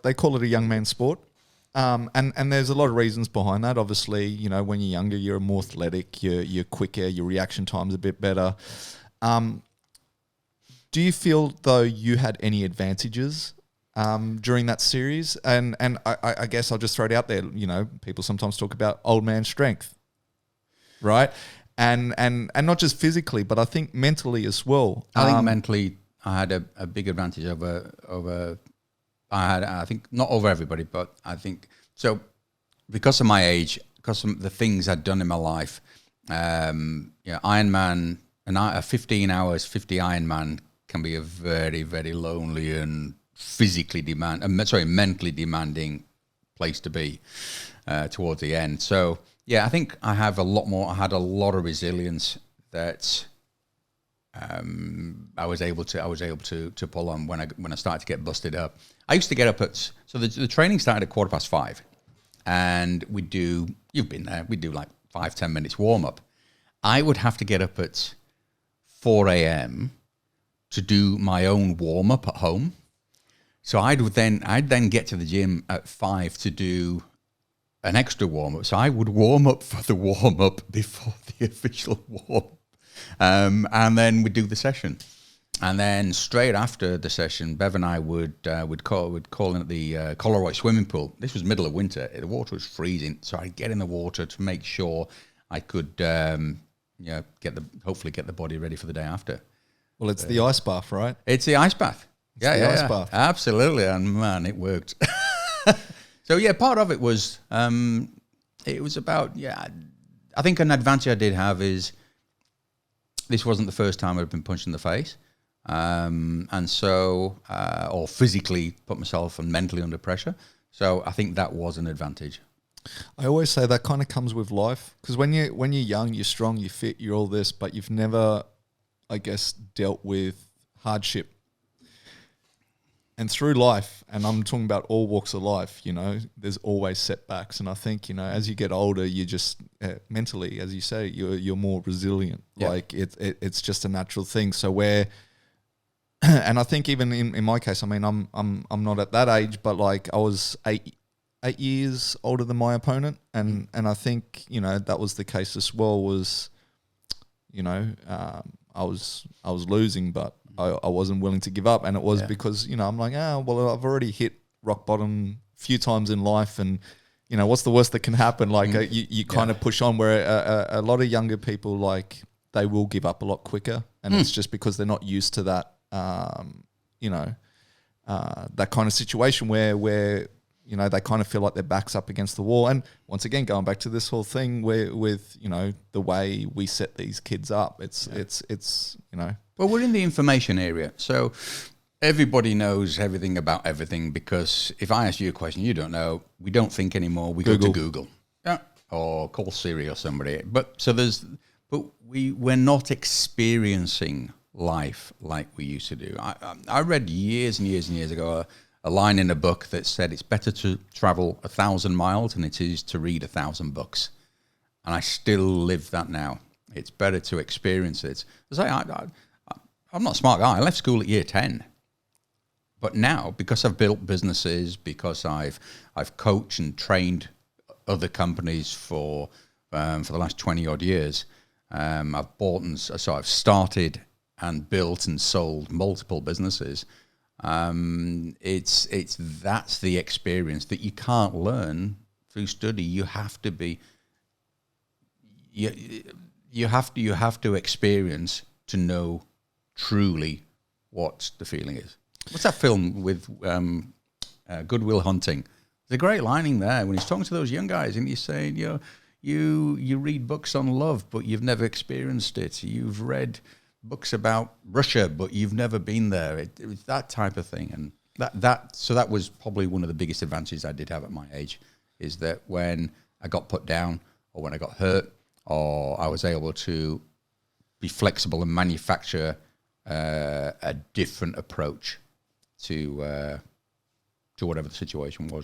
they call it a young man's sport. And there's a lot of reasons behind that. Obviously, you know, when you're younger, you're more athletic, you're quicker, your reaction time's a bit better. Do you feel though you had any advantages during that series? And I guess I'll just throw it out there. You know, people sometimes talk about old man strength, right? And not just physically, but I think mentally as well. I think mentally, I had a big advantage over. I think not over everybody, but I think so because of my age, because of the things I'd done in my life. Ironman and 15 hours, 50 Ironman can be a very, very lonely and mentally demanding place to be towards the end. So yeah, I think I have a lot more. I had a lot of resilience that I was able to pull on when I started to get busted up. I used to get up at, so the training started at 5:15, and you've been there, we'd do like 5-10 minutes warm up. I would have to get up at 4 a.m. to do my own warm up at home. So I'd then get to the gym at 5 to do an extra warm up. So I would warm up for the warm up before the official warm, and then we'd do the session. And then straight after the session, Bev and I would call in at the Colorado swimming pool. This was middle of winter. The water was freezing, so I'd get in the water to make sure I could, hopefully get the body ready for the day after. Well, it's the ice bath, right? It's the ice bath. Ice bath. Absolutely, and man, it worked. So yeah, part of it was about I think an advantage I did have is this wasn't the first time I'd been punched in the face. And so, or physically put myself and mentally under pressure. So I think that was an advantage. I always say that kind of comes with life, because when you're young, you're strong, you're fit, you're all this, but you've never, I guess, dealt with hardship. And through life, and I'm talking about all walks of life, you know, there's always setbacks. And I think, you know, as you get older, you just mentally, as you say, you're more resilient. Yeah. Like it's just a natural thing. So and I think even in my case, I mean, I'm not at that age, but like I was eight years older than my opponent, and I think, you know, that was the case as well. Was, you know, I was losing, but I wasn't willing to give up, and it was because, you know, I'm like, well, I've already hit rock bottom a few times in life, and, you know, what's the worst that can happen? Like you kind of push on, where a lot of younger people, like, they will give up a lot quicker, and it's just because they're not used to that. That kind of situation where you know, they kind of feel like their back's up against the wall. And once again, going back to this whole thing with you know, the way we set these kids up, it's you know. Well, we're in the information area, so everybody knows everything about everything, because if I ask you a question you don't know, we don't think anymore. We go to Google, or call Siri or somebody. But we're not experiencing life like we used to do. I read years and years and years ago a line in a book that said it's better to travel 1,000 miles than it is to read 1,000 books. And I still live that now. It's better to experience it. I'm not a smart guy. I left school at year 10. But now, because I've built businesses, because I've coached and trained other companies for the last 20 odd years, I've started and built and sold multiple businesses. That's the experience that you can't learn through study. You have to experience to know truly what the feeling is. What's that film with Good Will Hunting? There's a great lining there when he's talking to those young guys, and he's saying, you read books on love, but you've never experienced it. You've read books about Russia, but you've never been there. It's that type of thing. And that was probably one of the biggest advantages I did have at my age, is that when I got put down, or when I got hurt, or I was able to be flexible and manufacture a different approach to whatever the situation was.